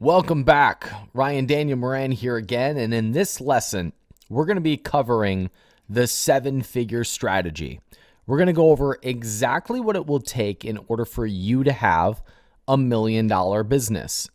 Welcome back. Ryan Daniel Moran here again, and in this lesson, we're going to be covering the seven-figure strategy. We're going to go over exactly what it will take in order for you to have $1 million business.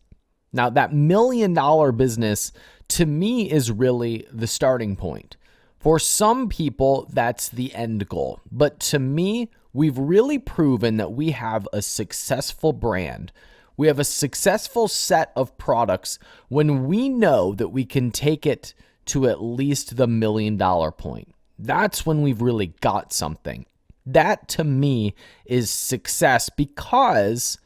Now, that $1 million business, to me, is really the starting point. For some people, that's the end goal. But to me, we've really proven that we have a successful brand. We have a successful set of products when we know that we can take it to at least the $1 million point. That's when we've really got something. That to me is success because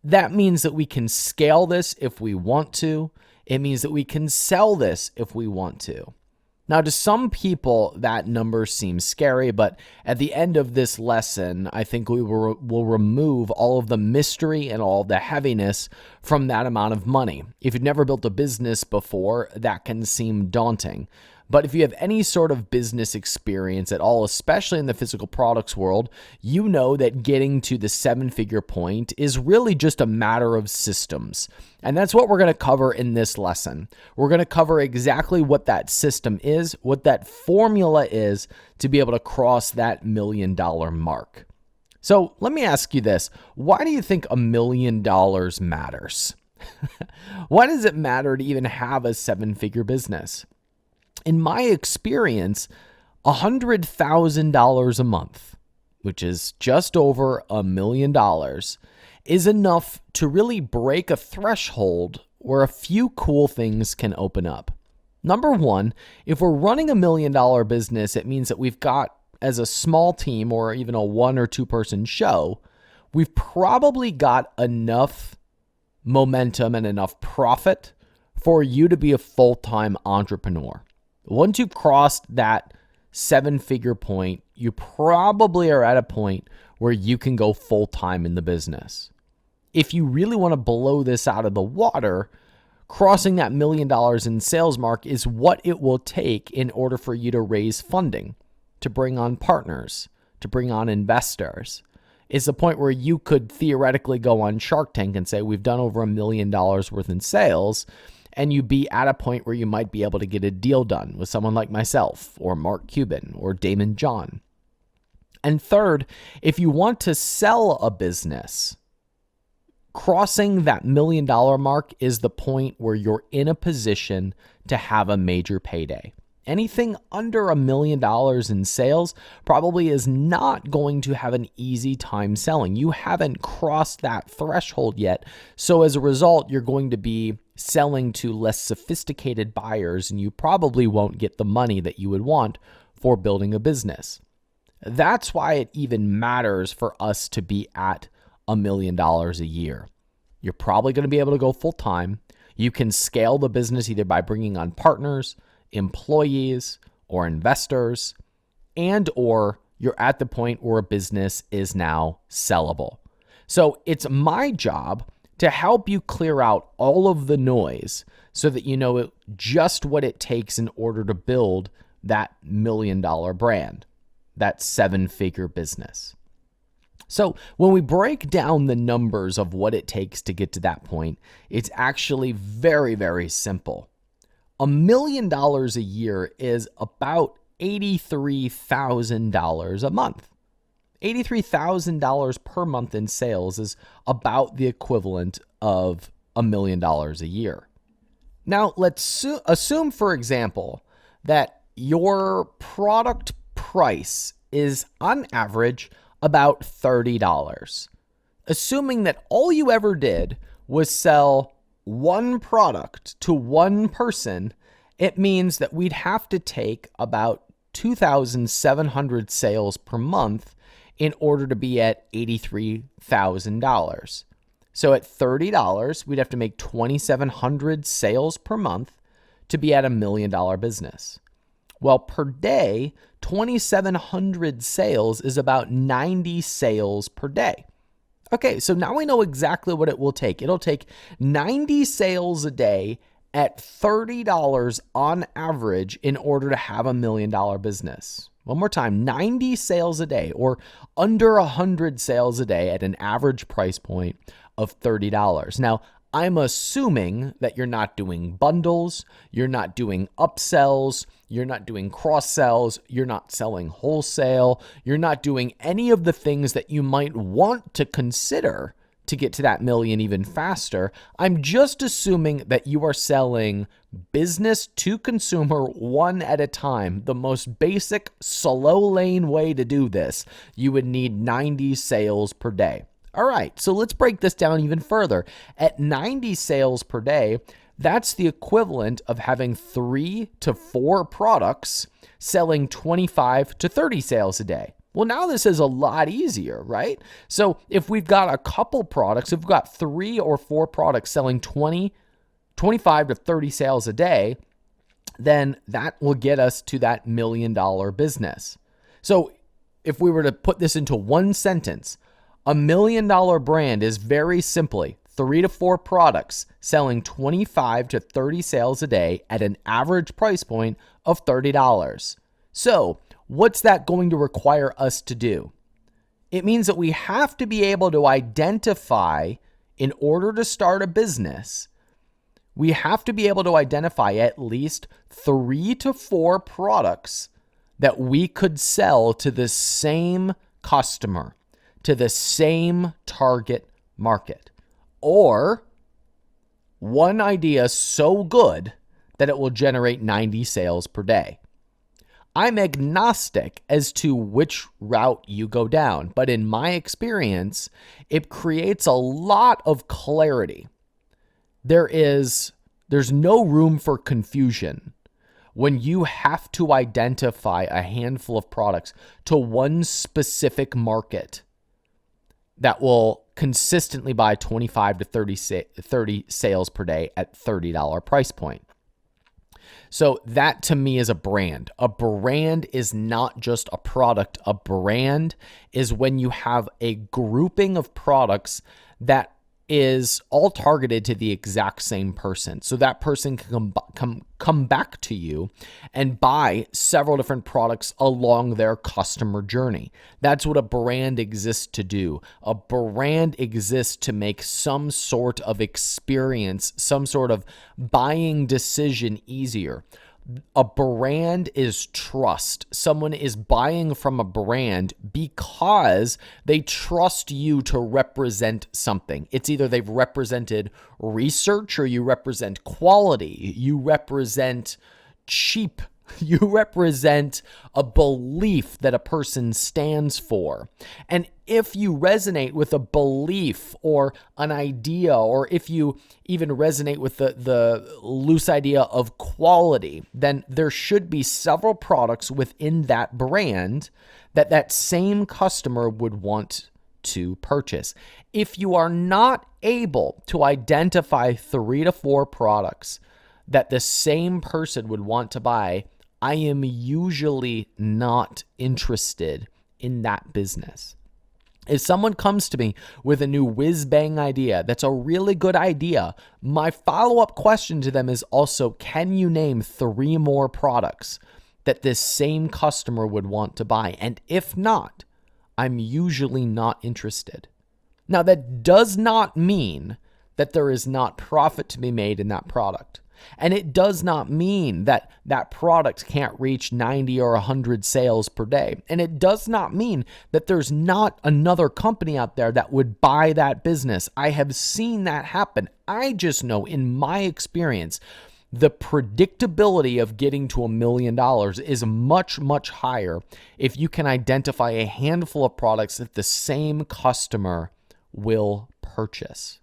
that means that we can scale this if we want to. It means that we can sell this if we want to. Now, to some people, that number seems scary, but at the end of this lesson, I think we will remove all of the mystery and all of the heaviness from that amount of money. If you've never built a business before, that can seem daunting. But if you have any sort of business experience at all, especially in the physical products world, you know that getting to the seven-figure point is really just a matter of systems. And that's what we're going to cover in this lesson. We're going to cover exactly what that system is, what that formula is to be able to cross that $1 million mark. So let me ask you this. Why do you think $1 million matters? Why does it matter to even have a seven-figure business? In my experience, $100,000 a month, which is just over $1 million, is enough to really break a threshold where a few cool things can open up. Number one, if we're running $1 million business, it means that we've got, as a small team or even a 1 or 2 person show, we've probably got enough momentum and enough profit for you to be a full-time entrepreneur. Once you've crossed that seven-figure point, you probably are at a point where you can go full-time in the business. If you really want to blow this out of the water, crossing that $1 million in sales mark is what it will take in order for you to raise funding, to bring on partners, to bring on investors. It's the point where you could theoretically go on Shark Tank and say, we've done over $1 million worth in sales, and you be at a point where you might be able to get a deal done with someone like myself or Mark Cuban or Damon John. And third, if you want to sell a business, crossing that $1 million mark is the point where you're in a position to have a major payday. Anything under $1 million in sales probably is not going to have an easy time selling. You haven't crossed that threshold yet. So as a result, you're going to be selling to less sophisticated buyers, and you probably won't get the money that you would want for building a business. That's why it even matters for us to be at $1 million a year. You're probably going to be able to go full time. You can scale the business either by bringing on partners, employees, or investors, and or you're at the point where a business is now sellable. So it's my job to help you clear out all of the noise so that you know just what it takes in order to build that $1 million brand, that seven-figure business. So when we break down the numbers of what it takes to get to that point, it's actually very, very simple. $1 million a year is about $83,000 a month. $83,000 per month in sales is about the equivalent of $1 million a year. Now, let's assume, for example, that your product price is on average about $30. Assuming that all you ever did was sell one product to one person, it means that we'd have to take about 2,700 sales per month in order to be at $83,000. So at $30, we'd have to make 2,700 sales per month to be at $1 million business. Well, per day, 2,700 sales is about 90 sales per day. Okay, so now we know exactly what it will take. It'll take 90 sales a day at $30 on average in order to have $1 million business. One more time, 90 sales a day or under 100 sales a day at an average price point of $30. Now, I'm assuming that you're not doing bundles, you're not doing upsells, you're not doing cross sells, you're not selling wholesale, you're not doing any of the things that you might want to consider to get to that million even faster. I'm just assuming that you are selling business to consumer one at a time. The most basic, slow lane way to do this, you would need 90 sales per day. All right, so let's break this down even further. At 90 sales per day, that's the equivalent of having 3 to 4 products selling 25 to 30 sales a day. Well, now this is a lot easier, right? So if we've got a couple products, if we've got 3 or 4 products selling 25 to 30 sales a day, then that will get us to that $1 million business. So if we were to put this into one sentence, a $1 million brand is very simply 3 to 4 products selling 25 to 30 sales a day at an average price point of $30. So what's that going to require us to do? It means that we have to be able to identify, in order to start a business, we have to be able to identify at least 3 to 4 products that we could sell to the same customer, to the same target market, or one idea so good that it will generate 90 sales per day. I'm agnostic as to which route you go down, but in my experience, it creates a lot of clarity. There's no room for confusion when you have to identify a handful of products to one specific market that will consistently buy 25 to 30 sales per day at $30 price point. So that to me is a brand. A brand is not just a product. A brand is when you have a grouping of products that is all targeted to the exact same person. So that person can come back to you and buy several different products along their customer journey. That's what a brand exists to do. A brand exists to make some sort of experience, some sort of buying decision easier. A brand is trust. Someone is buying from a brand because they trust you to represent something. It's either they've represented research, or you represent quality, you represent cheap, you represent a belief that a person stands for. And if you resonate with a belief or an idea, or if you even resonate with the loose idea of quality, then there should be several products within that brand that same customer would want to purchase. If you are not able to identify 3 to 4 products that the same person would want to buy, I am usually not interested in that business. If someone comes to me with a new whiz-bang idea that's a really good idea, my follow-up question to them is also, can you name 3 more products that this same customer would want to buy? And if not, I'm usually not interested. Now, that does not mean that there is not profit to be made in that product. And it does not mean that that product can't reach 90 or 100 sales per day. And it does not mean that there's not another company out there that would buy that business. I have seen that happen. I just know, in my experience, the predictability of getting to $1 million is much, much higher if you can identify a handful of products that the same customer will purchase.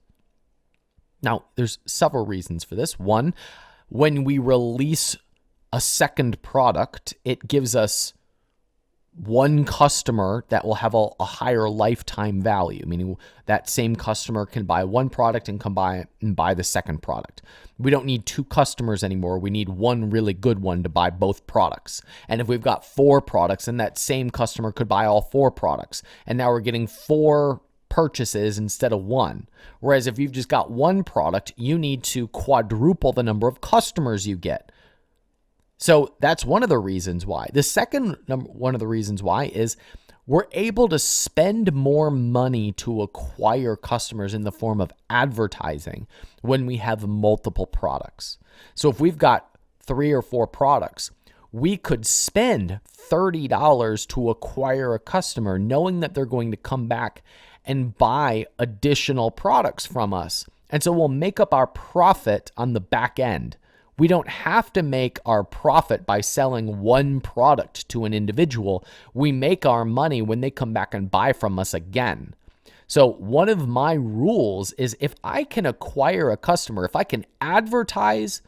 Now, there's several reasons for this. One, when we release a second product, it gives us one customer that will have a higher lifetime value, meaning that same customer can buy one product and come by and buy the second product. We don't need 2 customers anymore. We need one really good one to buy both products. And if we've got 4 products, then that same customer could buy all 4 products. And now we're getting 4 purchases instead of 1. Whereas if you've just got 1 product, you need to quadruple the number of customers you get. So that's one of the reasons why. The second one of the reasons why is we're able to spend more money to acquire customers in the form of advertising when we have multiple products. So if we've got 3 or 4 products, we could spend $30 to acquire a customer knowing that they're going to come back and buy additional products from us. And so we'll make up our profit on the back end. We don't have to make our profit by selling one product to an individual. We make our money when they come back and buy from us again. So one of my rules is if I can acquire a customer, if I can advertise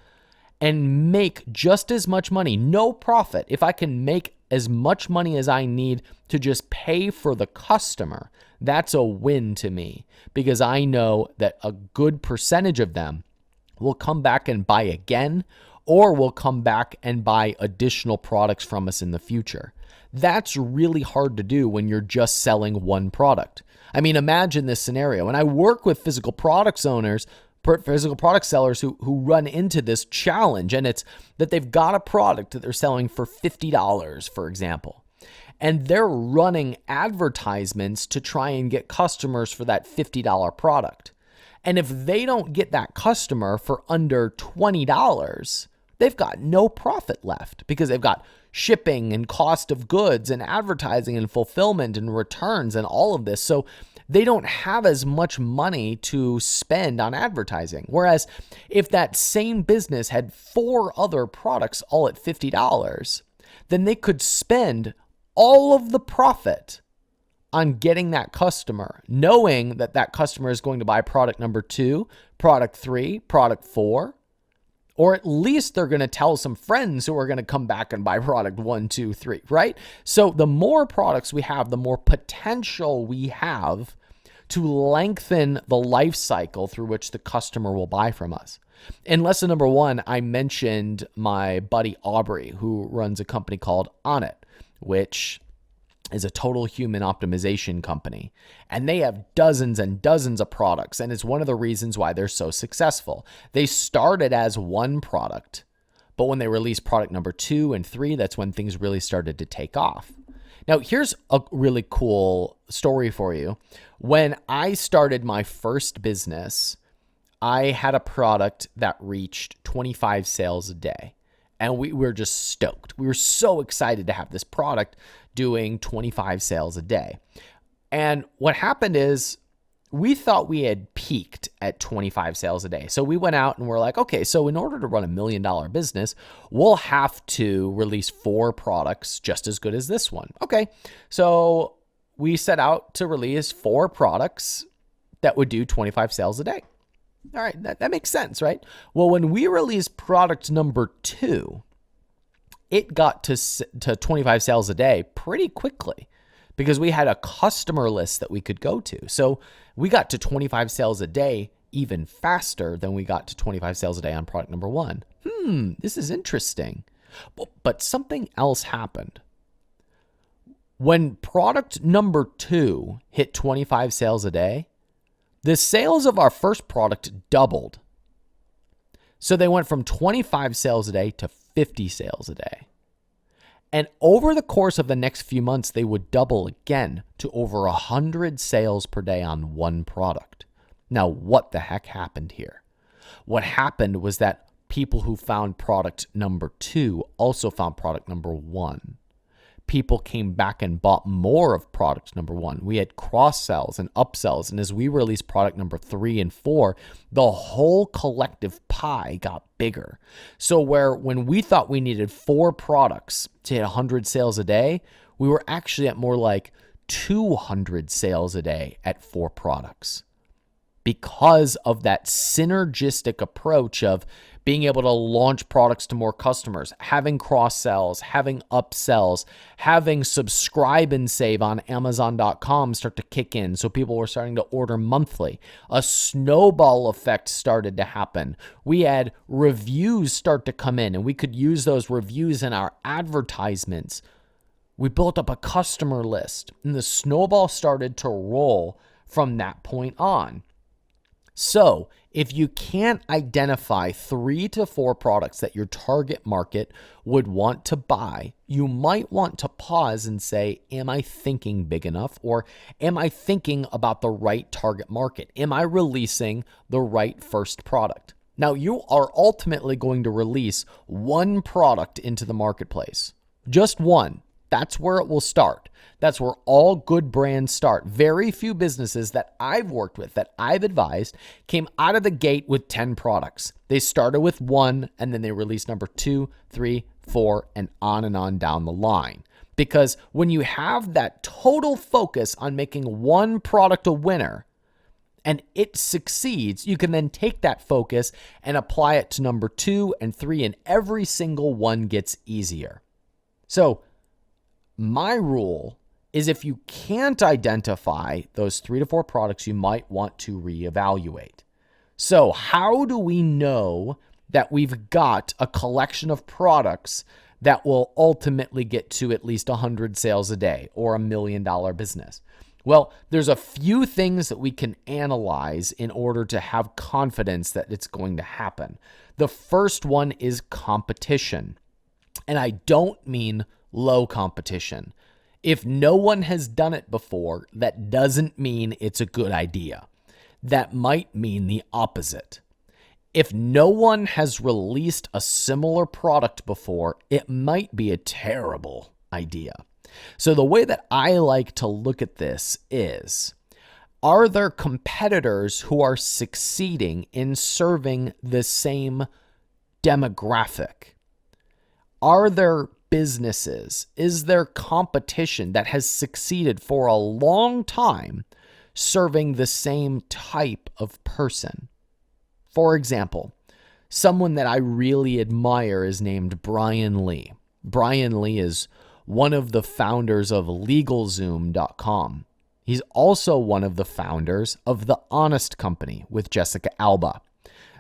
and make just as much money, no profit, if I can make as much money as I need to just pay for the customer, that's a win to me, because I know that a good percentage of them will come back and buy again, or will come back and buy additional products from us in the future. That's really hard to do when you're just selling one product. I mean, imagine this scenario. And I work with physical products owners, physical product sellers who run into this challenge, and it's that they've got a product that they're selling for $50, for example. And they're running advertisements to try and get customers for that $50 product. And if they don't get that customer for under $20, they've got no profit left, because they've got shipping and cost of goods and advertising and fulfillment and returns and all of this. So they don't have as much money to spend on advertising. Whereas if that same business had 4 other products all at $50, then they could spend all of the profit on getting that customer, knowing that that customer is going to buy product number 2, product 3, product 4, or at least they're going to tell some friends who are going to come back and buy product 1, 2, 3, right? So the more products we have, the more potential we have to lengthen the life cycle through which the customer will buy from us. In lesson number 1, I mentioned my buddy Aubrey, who runs a company called Onnit, which is a total human optimization company. And they have dozens and dozens of products. And it's one of the reasons why they're so successful. They started as one product, but when they released product number 2 and 3, that's when things really started to take off. Now, here's a really cool story for you. When I started my first business, I had a product that reached 25 sales a day. And we were just stoked. We were so excited to have this product doing 25 sales a day. And what happened is we thought we had peaked at 25 sales a day. So we went out and we're like, okay, so in order to run $1 million business, we'll have to release 4 products just as good as this one. Okay, so we set out to release 4 products that would do 25 sales a day. All right, that makes sense, right? Well, when we released product number 2, it got to 25 sales a day pretty quickly because we had a customer list that we could go to. So we got to 25 sales a day even faster than we got to 25 sales a day on product number 1. This is interesting. But something else happened. When product number 2 hit 25 sales a day, the sales of our first product doubled. So they went from 25 sales a day to 50 sales a day. And over the course of the next few months, they would double again to over 100 sales per day on one product. Now, what the heck happened here? What happened was that people who found product number 2 also found product number 1. People came back and bought more of product number 1. We had cross sells and upsells. And as we released product number 3 and 4, the whole collective pie got bigger. So when we thought we needed 4 products to hit 100 sales a day, we were actually at more like 200 sales a day at 4 products. Because of that synergistic approach of being able to launch products to more customers, having cross sells, having upsells, having subscribe and save on Amazon.com start to kick in. So people were starting to order monthly. A snowball effect started to happen. We had reviews start to come in, and we could use those reviews in our advertisements. We built up a customer list, and the snowball started to roll from that point on. So, if you can't identify 3 to 4 products that your target market would want to buy, you might want to pause and say, am I thinking big enough? Or am I thinking about the right target market? Am I releasing the right first product? Now, you are ultimately going to release one product into the marketplace, just one. That's where it will start. That's where all good brands start. Very few businesses that I've worked with, that I've advised, came out of the gate with 10 products. They started with one, and then they released number 2, 3, 4, and on down the line. Because when you have that total focus on making one product a winner, and it succeeds, you can then take that focus and apply it to number 2 and 3, and every single one gets easier. So, my rule is if you can't identify those 3 to 4 products, you might want to reevaluate. So how do we know that we've got a collection of products that will ultimately get to at least 100 sales a day or $1 million business? Well, there's a few things that we can analyze in order to have confidence that it's going to happen. The first one is competition. And I don't mean low competition. If no one has done it before, that doesn't mean it's a good idea. That might mean the opposite. If no one has released a similar product before, it might be a terrible idea. So the way that I like to look at this is, are there competitors who are succeeding in serving the same demographic? Are there businesses, is there competition that has succeeded for a long time serving the same type of person? For example, someone that I really admire is named Brian Lee. Brian Lee is one of the founders of LegalZoom.com. He's also one of the founders of The Honest Company with Jessica Alba.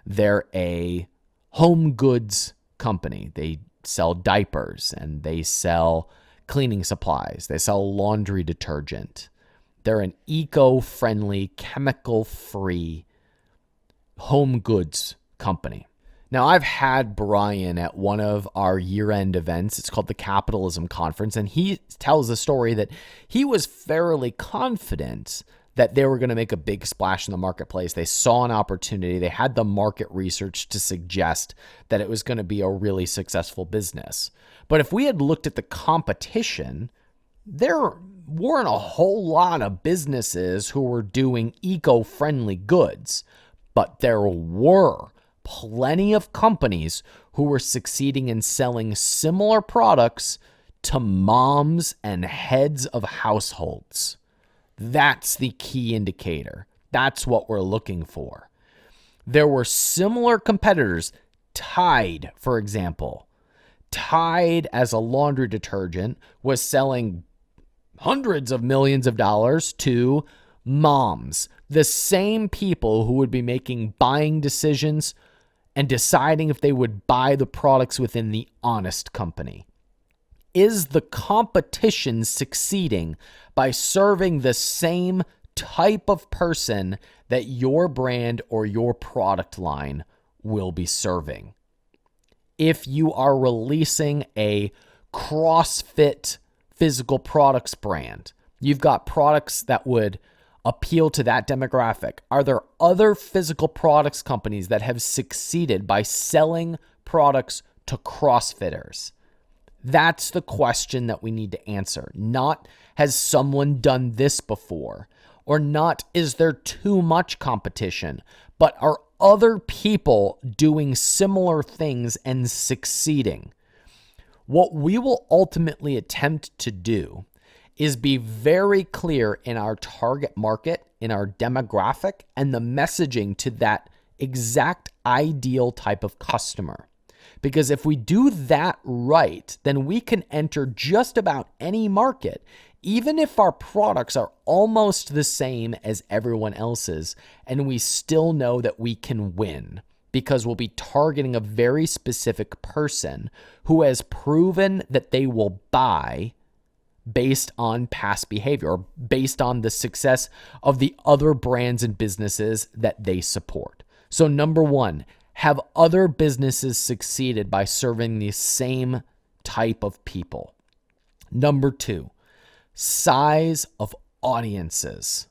They're a home goods company. They sell diapers and they sell cleaning supplies. They sell laundry detergent. They're an eco-friendly, chemical-free home goods company. Now, I've had Brian at one of our year-end events. It's called the Capitalism Conference, and he tells a story that he was fairly confident that they were going to make a big splash in the marketplace. They saw an opportunity. They had the market research to suggest that it was going to be a really successful business. But if we had looked at the competition, there weren't a whole lot of businesses who were doing eco-friendly goods, but there were plenty of companies who were succeeding in selling similar products to moms and heads of households. That's the key indicator. That's what we're looking for. There were similar competitors. Tide, for example. Tide, as a laundry detergent, was selling hundreds of millions of dollars to moms, the same people who would be making buying decisions and deciding if they would buy the products within the Honest Company. Is the competition succeeding by serving the same type of person that your brand or your product line will be serving? If you are releasing a CrossFit physical products brand, you've got products that would appeal to that demographic. Are there other physical products companies that have succeeded by selling products to CrossFitters? That's the question that we need to answer. Not, has someone done this before? Or not, is there too much competition? But are other people doing similar things and succeeding? What we will ultimately attempt to do is be very clear in our target market, in our demographic, and the messaging to that exact ideal type of customer. Because if we do that right, then we can enter just about any market, even if our products are almost the same as everyone else's, and we still know that we can win because we'll be targeting a very specific person who has proven that they will buy based on past behavior or based on the success of the other brands and businesses that they support. So number one, have other businesses succeeded by serving the same type of people? Number two, size of audiences.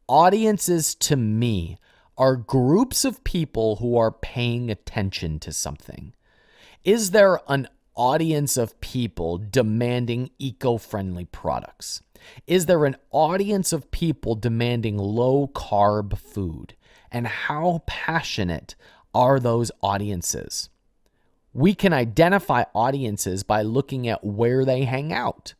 Audiences to me are groups of people who are paying attention to something. Is there an audience of people demanding eco-friendly products? Is there an audience of people demanding low-carb food? And how passionate are those audiences? We can identify audiences by looking at where they hang out.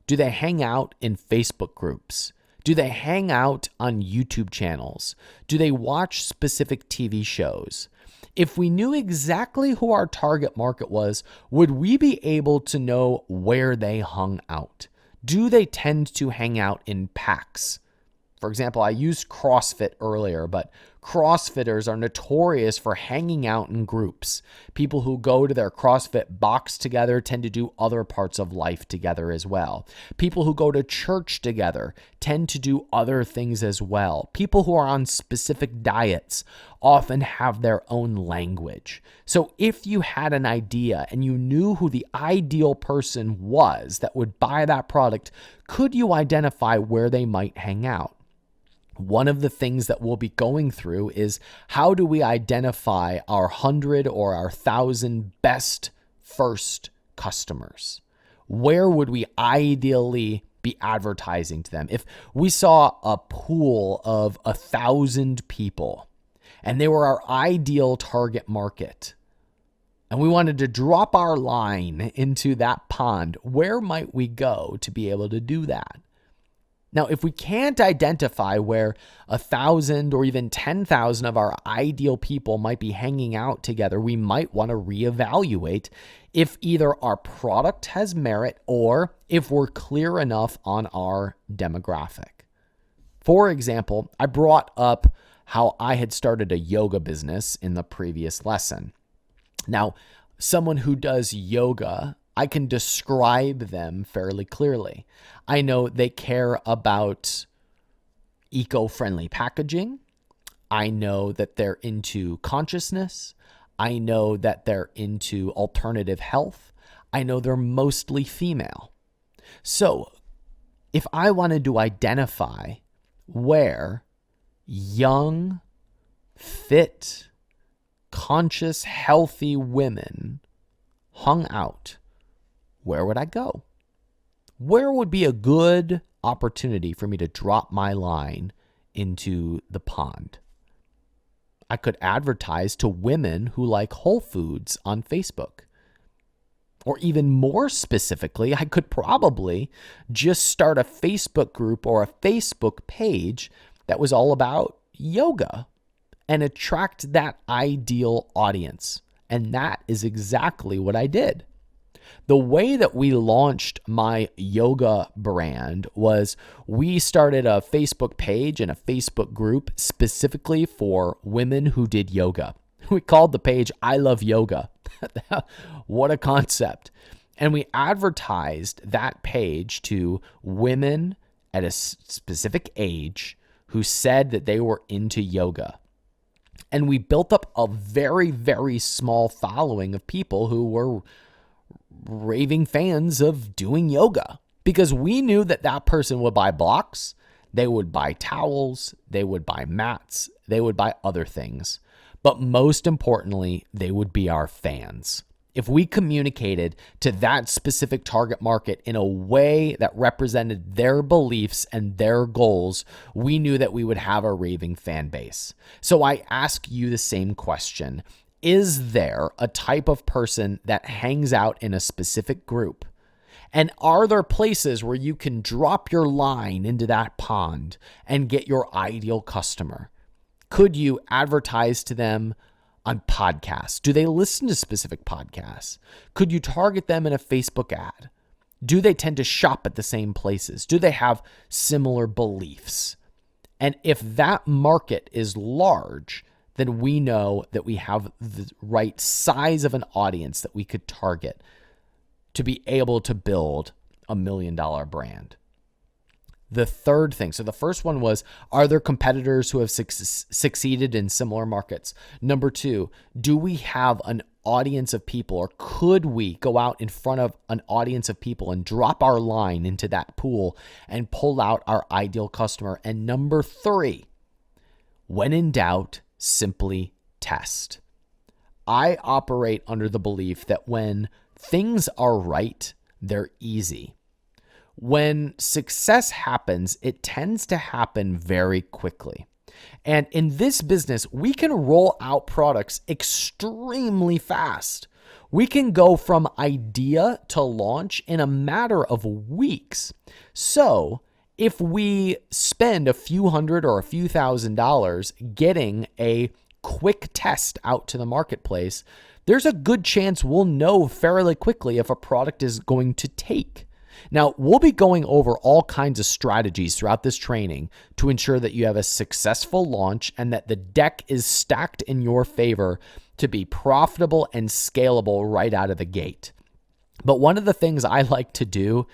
Do they hang out in Facebook groups? Do they hang out on YouTube channels? Do they watch specific TV shows? If we knew exactly who our target market was, would we be able to know where they hung out? Do they tend to hang out in packs? For example, I used CrossFit earlier, but CrossFitters are notorious for hanging out in groups. People who go to their CrossFit box together tend to do other parts of life together as well. People who go to church together tend to do other things as well. People who are on specific diets often have their own language. So if you had an idea and you knew who the ideal person was that would buy that product, could you identify where they might hang out? One of the things that we'll be going through is how do we identify our 100 or our 1,000 best first customers? Where would we ideally be advertising to them? If we saw a pool of 1,000 people and they were our ideal target market, and we wanted to drop our line into that pond, where might we go to be able to do that? Now, if we can't identify where 1,000 or even 10,000 of our ideal people might be hanging out together, we might want to reevaluate if either our product has merit or if we're clear enough on our demographic. For example, I brought up how I had started a yoga business in the previous lesson. Now, someone who does yoga, I can describe them fairly clearly. I know they care about eco-friendly packaging. I know that they're into consciousness. I know that they're into alternative health. I know they're mostly female. So if I wanted to identify where young, fit, conscious, healthy women hung out, where would I go? Where would be a good opportunity for me to drop my line into the pond? I could advertise to women who like Whole Foods on Facebook. Or even more specifically, I could probably just start a Facebook group or a Facebook page that was all about yoga and attract that ideal audience. And that is exactly what I did. The way that we launched my yoga brand was we started a Facebook page and a Facebook group specifically for women who did yoga. We called the page I Love Yoga. What a concept. And we advertised that page to women at a specific age who said that they were into yoga. And we built up a very, very small following of people who were raving fans of doing yoga because we knew that that person would buy blocks, they would buy towels, they would buy mats, they would buy other things. But most importantly, they would be our fans. If we communicated to that specific target market in a way that represented their beliefs and their goals, we knew that we would have a raving fan base. So I ask you the same question. Is there a type of person that hangs out in a specific group? And are there places where you can drop your line into that pond and get your ideal customer? Could you advertise to them on podcasts? Do they listen to specific podcasts? Could you target them in a Facebook ad? Do they tend to shop at the same places? Do they have similar beliefs? And if that market is large, then we know that we have the right size of an audience that we could target to be able to build a $1 million brand. The third thing, so the first one was, are there competitors who have succeeded in similar markets? Number two, do we have an audience of people, or could we go out in front of an audience of people and drop our line into that pool and pull out our ideal customer? And number three, when in doubt, simply test. I operate under the belief that when things are right, they're easy. When success happens, it tends to happen very quickly. And in this business, we can roll out products extremely fast. We can go from idea to launch in a matter of weeks. So if we spend a few hundred or a few $1,000s getting a quick test out to the marketplace, there's a good chance we'll know fairly quickly if a product is going to take. Now, we'll be going over all kinds of strategies throughout this training to ensure that you have a successful launch and that the deck is stacked in your favor to be profitable and scalable right out of the gate. But one of the things I like to do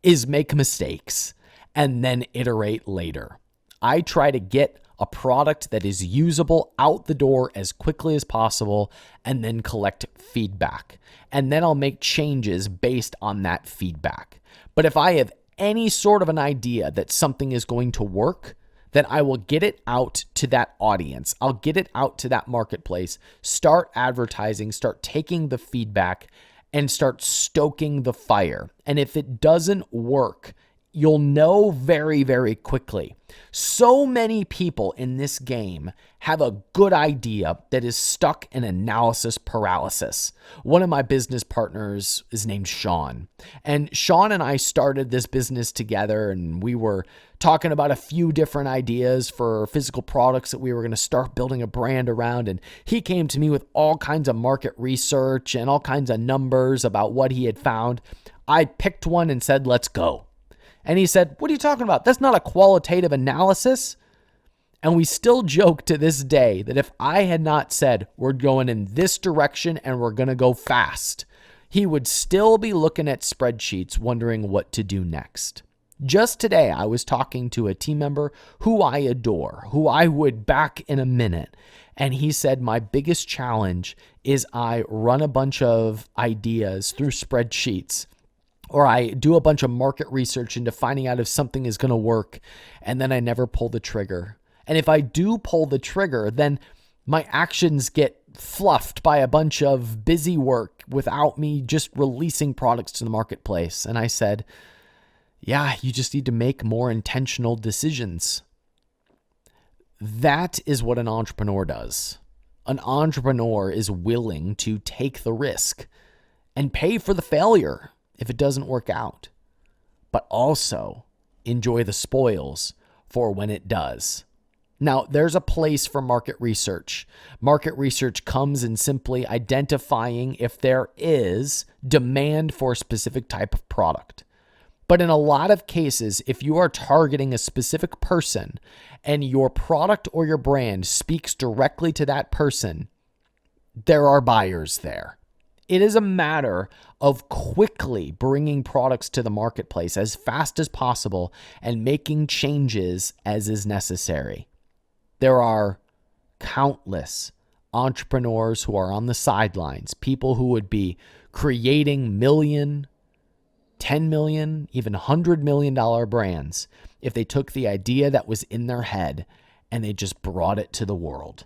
is make mistakes and then iterate later. I try to get a product that is usable out the door as quickly as possible and then collect feedback. And then I'll make changes based on that feedback. But if I have any sort of an idea that something is going to work, then I will get it out to that audience. I'll get it out to that marketplace, start advertising, start taking the feedback, and start stoking the fire. And if it doesn't work, you'll know very, very quickly. So many people in this game have a good idea that is stuck in analysis paralysis. One of my business partners is named Sean. And Sean and I started this business together, and we were talking about a few different ideas for physical products that we were going to start building a brand around. And he came to me with all kinds of market research and all kinds of numbers about what he had found. I picked one and said, let's go. And he said, what are you talking about? That's not a qualitative analysis. And we still joke to this day that if I had not said, we're going in this direction and we're going to go fast, he would still be looking at spreadsheets wondering what to do next. Just today, I was talking to a team member who I adore, who I would back in a minute. And he said, my biggest challenge is I run a bunch of ideas through spreadsheets, or I do a bunch of market research into finding out if something is going to work, and then I never pull the trigger. And if I do pull the trigger, then my actions get fluffed by a bunch of busy work without me just releasing products to the marketplace. And I said, yeah, you just need to make more intentional decisions. That is what an entrepreneur does. An entrepreneur is willing to take the risk and pay for the failure if it doesn't work out, but also enjoy the spoils for when it does. Now, there's a place for market research. Market research comes in simply identifying if there is demand for a specific type of product. But in a lot of cases, if you are targeting a specific person and your product or your brand speaks directly to that person, there are buyers there. It is a matter of quickly bringing products to the marketplace as fast as possible and making changes as is necessary. There are countless entrepreneurs who are on the sidelines, people who would be creating million, 10 million, even $100 million brands if they took the idea that was in their head and they just brought it to the world.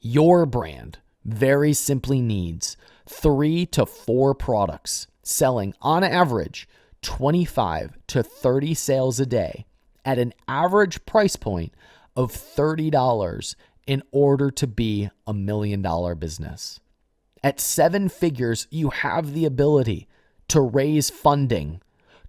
Your brand very simply needs 3 to 4 products selling on average 25 to 30 sales a day at an average price point of $30 in order to be a $1 million business. At 7 figures, you have the ability to raise funding,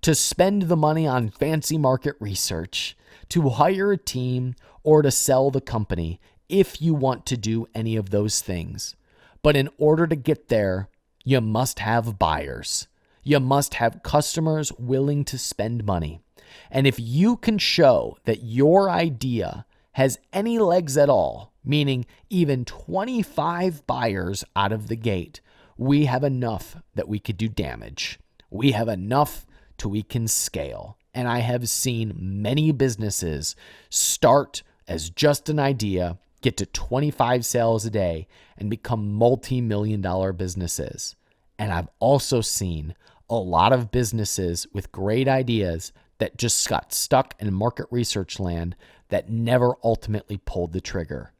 to spend the money on fancy market research, to hire a team, or to sell the company if you want to do any of those things. But in order to get there, you must have buyers. You must have customers willing to spend money. And if you can show that your idea has any legs at all, meaning even 25 buyers out of the gate, we have enough that we could do damage. We have enough till we can scale. And I have seen many businesses start as just an idea, get to 25 sales a day, and become multi-million-dollar businesses. And I've also seen a lot of businesses with great ideas that just got stuck in market research land that never ultimately pulled the trigger.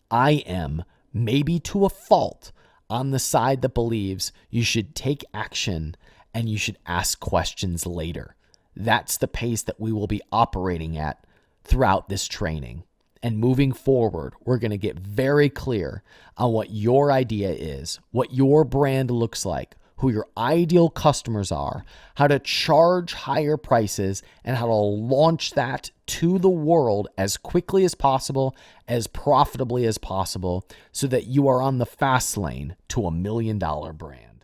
I am, maybe to a fault, on the side that believes you should take action and you should ask questions later. That's the pace that we will be operating at throughout this training. And moving forward, we're going to get very clear on what your idea is, what your brand looks like, who your ideal customers are, how to charge higher prices, and how to launch that to the world as quickly as possible, as profitably as possible, so that you are on the fast lane to $1 million brand.